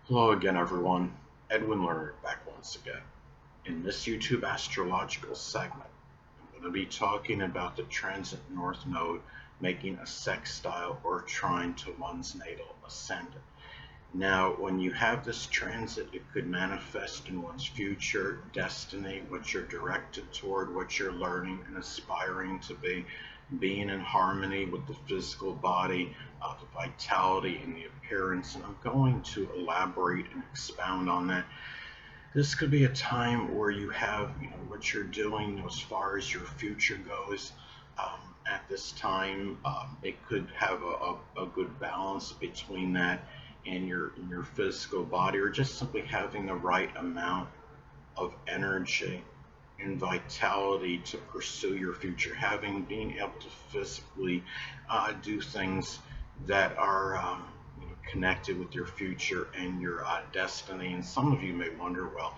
Hello again, everyone. Edwin Learnard back once again. In this YouTube astrological segment, I'm going to be talking about the transit North Node making a sextile or trine to one's natal ascendant. Now, when you have this transit, it could manifest in one's future, destiny, what you're directed toward, what you're learning and aspiring to be, being in harmony with the physical body, the vitality and the appearance. And I'm going to elaborate and expound on that. This could be a time where you have, what you're doing as far as your future goes. At this time, it could have a good balance between that and your physical body, or just simply having the right amount of energy and vitality to pursue your future, being able to physically do things that are connected with your future and your destiny. And some of you may wonder, well,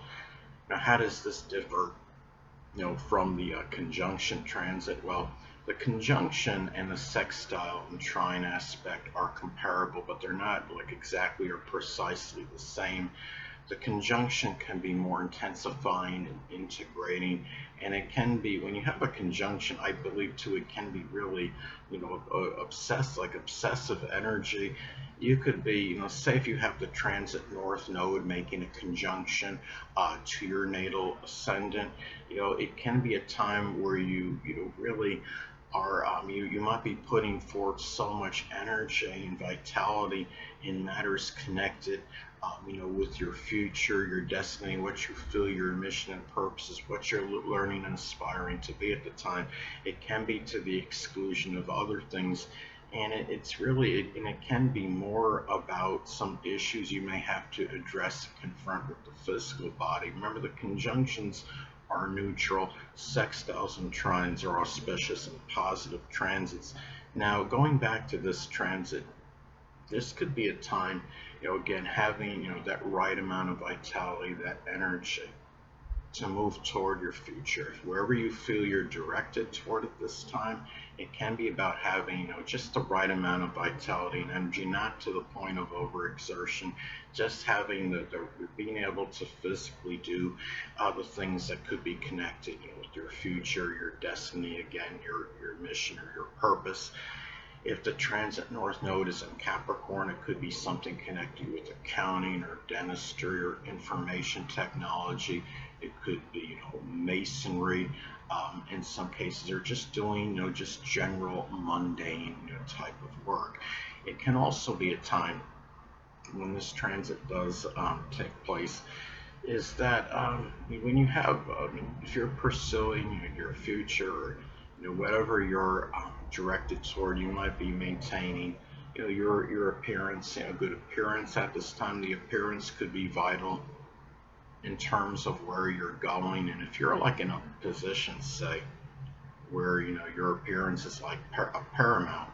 how does this differ from the conjunction transit? Well, the conjunction and the sextile and trine aspect are comparable, but they're not like exactly or precisely the same. The conjunction can be more intensifying and integrating, and it can be, when you have a conjunction, I believe too, it can be really, obsessive energy. You could be, say if you have the transit North Node making a conjunction to your natal ascendant, it can be a time where you really are, you might be putting forth so much energy and vitality in matters connected, with your future, your destiny, what you feel your mission and purpose is, what you're learning and aspiring to be at the time. It can be to the exclusion of other things. And it's really, and it can be more about some issues you may have to address and confront with the physical body. Remember, the conjunctions are neutral, sextiles and trines are auspicious and positive transits. Now, going back to this transit, this could be a time, again, having, that right amount of vitality, that energy to move toward your future. Wherever you feel you're directed toward at this time, it can be about having, just the right amount of vitality and energy, not to the point of overexertion, just having the being able to physically do the things that could be connected, with your future, your destiny, again, your mission or your purpose. If the transit North Node is in Capricorn, it could be something connected with accounting or dentistry or information technology. It could be, masonry, in some cases, or just doing, just general mundane, type of work. It can also be a time when this transit does take place, is that when you have, if you're pursuing your future, or, whatever you're directed toward, you might be maintaining, your appearance, good appearance at this time. The appearance could be vital in terms of where you're going, and if you're like in a position, say, where your appearance is like a paramount,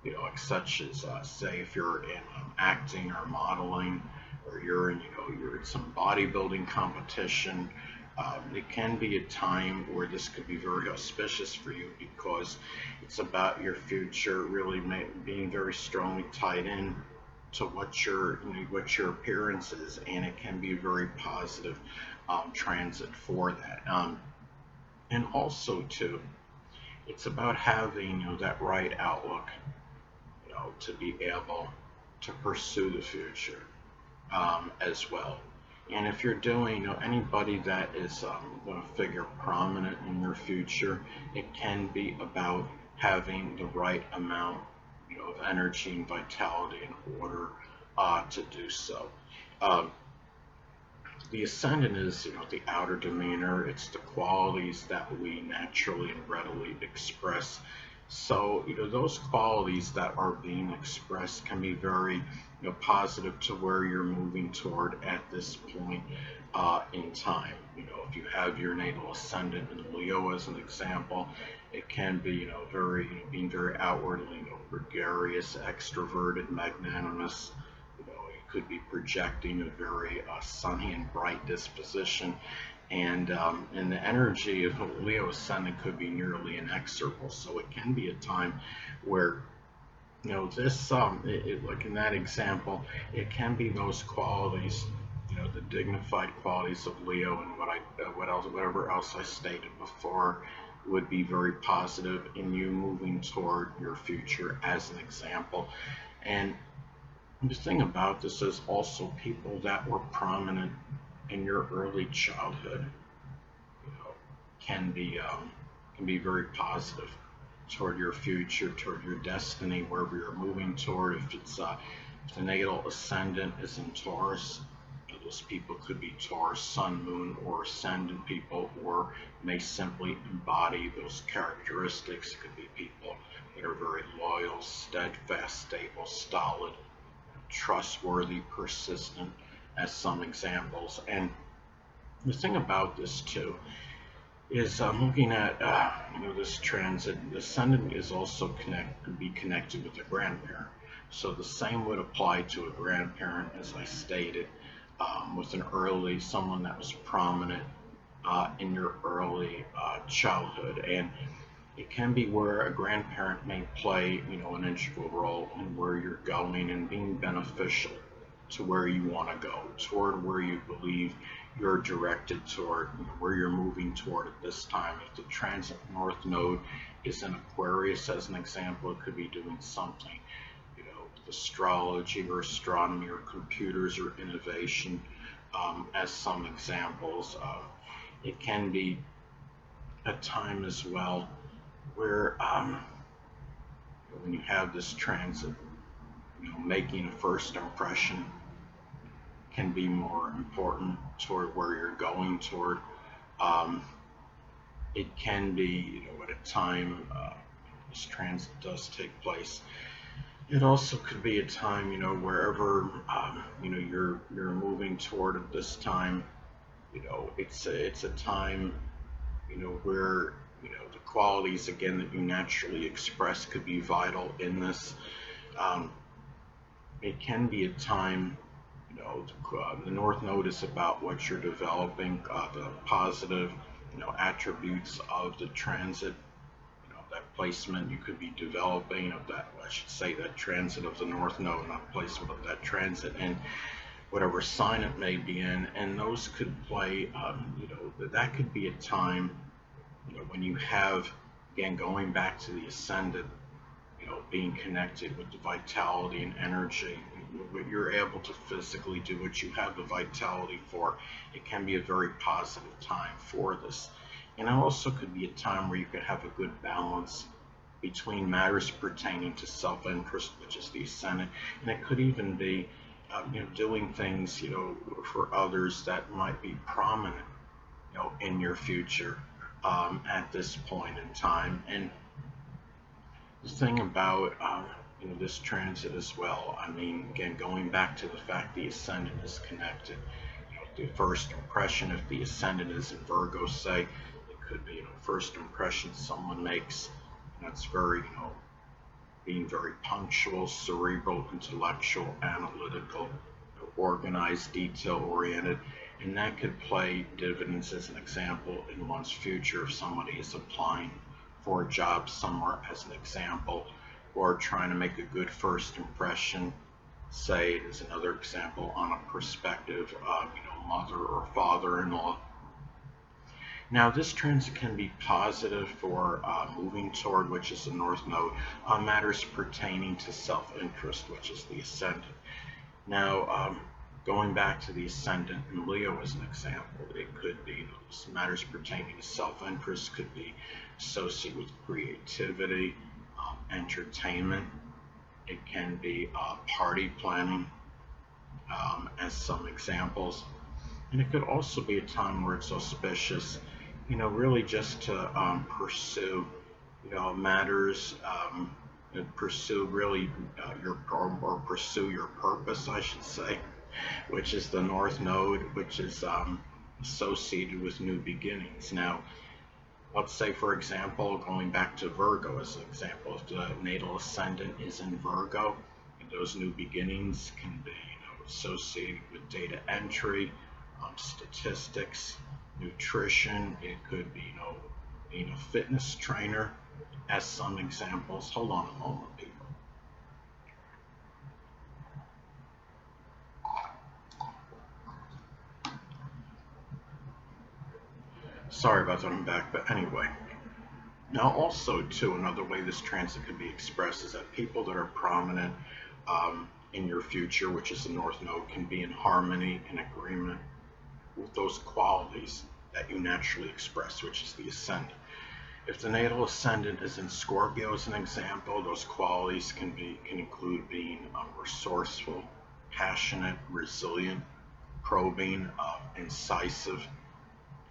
like such as say if you're in acting or modeling, or you're in you're in some bodybuilding competition. It can be a time where this could be very auspicious for you, because it's about your future really being very strongly tied in to what your appearance is, and it can be a very positive transit for that. And also too, it's about having that right outlook, to be able to pursue the future as well. And if you're doing, anybody that is going to figure prominent in your future, it can be about having the right amount, of energy and vitality in order to do so. The ascendant is, the outer demeanor. It's the qualities that we naturally and readily express. So, those qualities that are being expressed can be very, positive to where you're moving toward at this point in time. If you have your natal ascendant in Leo as an example, it can be, very, being very outwardly, gregarious, extroverted, magnanimous. It could be projecting a very sunny and bright disposition. And the energy of Leo ascendant could be nearly inexorable. So it can be a time where This like in that example, it can be those qualities, the dignified qualities of Leo, and whatever else I stated before would be very positive in you moving toward your future as an example. And the thing about this is also people that were prominent in your early childhood, you know, can be very positive toward your future, toward your destiny, wherever you're moving toward. If the natal ascendant is in Taurus, those people could be Taurus, Sun, Moon, or Ascendant people, or may simply embody those characteristics. It could be people that are very loyal, steadfast, stable, stolid, trustworthy, persistent, as some examples. And the thing about this too is looking at this transit. The ascendant is also could be connected with a grandparent. So the same would apply to a grandparent, as I stated, with someone that was prominent in your early childhood. And it can be where a grandparent may play, an integral role in where you're going and being beneficial to where you want to go, toward where you believe you're directed toward, where you're moving toward at this time. If the transit north node is in Aquarius, as an example, it could be doing something, with astrology or astronomy or computers or innovation, as some examples. It can be a time as well where when you have this transit, making a first impression can be more important toward where you're going toward. Um, it can be, at a time this transit does take place. It also could be a time, wherever you're moving toward at this time. It's a time, where the qualities again that you naturally express could be vital in this. Um, it can be a time, the North Node is about what you're developing, the positive, attributes of the transit, that placement you could be developing of that, I should say, that transit of the North Node, not placement of that transit, and whatever sign it may be in, and those could play, that could be a time, when you have, again, going back to the ascendant, being connected with the vitality and energy, what you're able to physically do, what you have the vitality for. It can be a very positive time for this. And it also could be a time where you could have a good balance between matters pertaining to self-interest, which is the ascendant, and it could even be, doing things, for others that might be prominent, in your future at this point in time. And the thing about this transit as well, I mean, again, going back to the fact the ascendant is connected, the first impression, if the ascendant is in Virgo, say, it could be, first impression someone makes, that's very, being very punctual, cerebral, intellectual, analytical, organized, detail oriented, and that could play dividends, as an example, in one's future if somebody is applying for a job somewhere, as an example, or trying to make a good first impression, say, as another example, on a prospective mother or father-in-law. Now, this transit can be positive for moving toward, which is the North Node, matters pertaining to self-interest, which is the ascendant. Now, going back to the ascendant in Leo as an example, it could be, matters pertaining to self-interest could be associated with creativity, entertainment. It can be party planning, as some examples. And it could also be a time where it's auspicious, really just to pursue, matters, pursue really or pursue your purpose, I should say, which is the North Node, which is associated with new beginnings. Now, let's say, for example, going back to Virgo as an example, if the natal ascendant is in Virgo, those new beginnings can be, associated with data entry, statistics, nutrition. It could be, being a fitness trainer, as some examples. Hold on a moment, people. Sorry about that, I'm back. But anyway, now also too, another way this transit can be expressed is that people that are prominent in your future, which is the North Node, can be in harmony and agreement with those qualities that you naturally express, which is the ascendant. If the natal ascendant is in Scorpio, as an example, those qualities can include being resourceful, passionate, resilient, probing, incisive,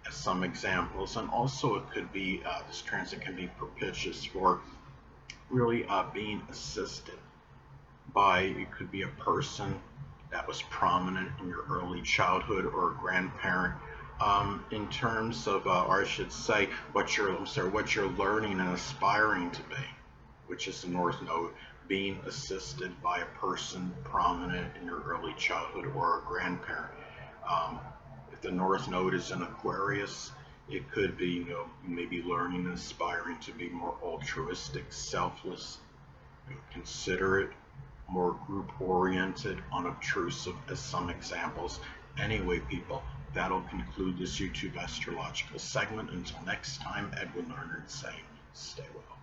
as some examples. And also, it could be this transit can be propitious for really being assisted by, it could be a person that was prominent in your early childhood or a grandparent, in terms of, or I should say, what you're learning and aspiring to be, which is the North Node, being assisted by a person prominent in your early childhood or a grandparent. Um, if the North Node is in Aquarius, it could be, maybe learning and aspiring to be more altruistic, selfless, considerate, more group oriented, unobtrusive, as some examples. Anyway, people, that'll conclude this YouTube astrological segment. Until next time, Edwin Learnard saying, stay well.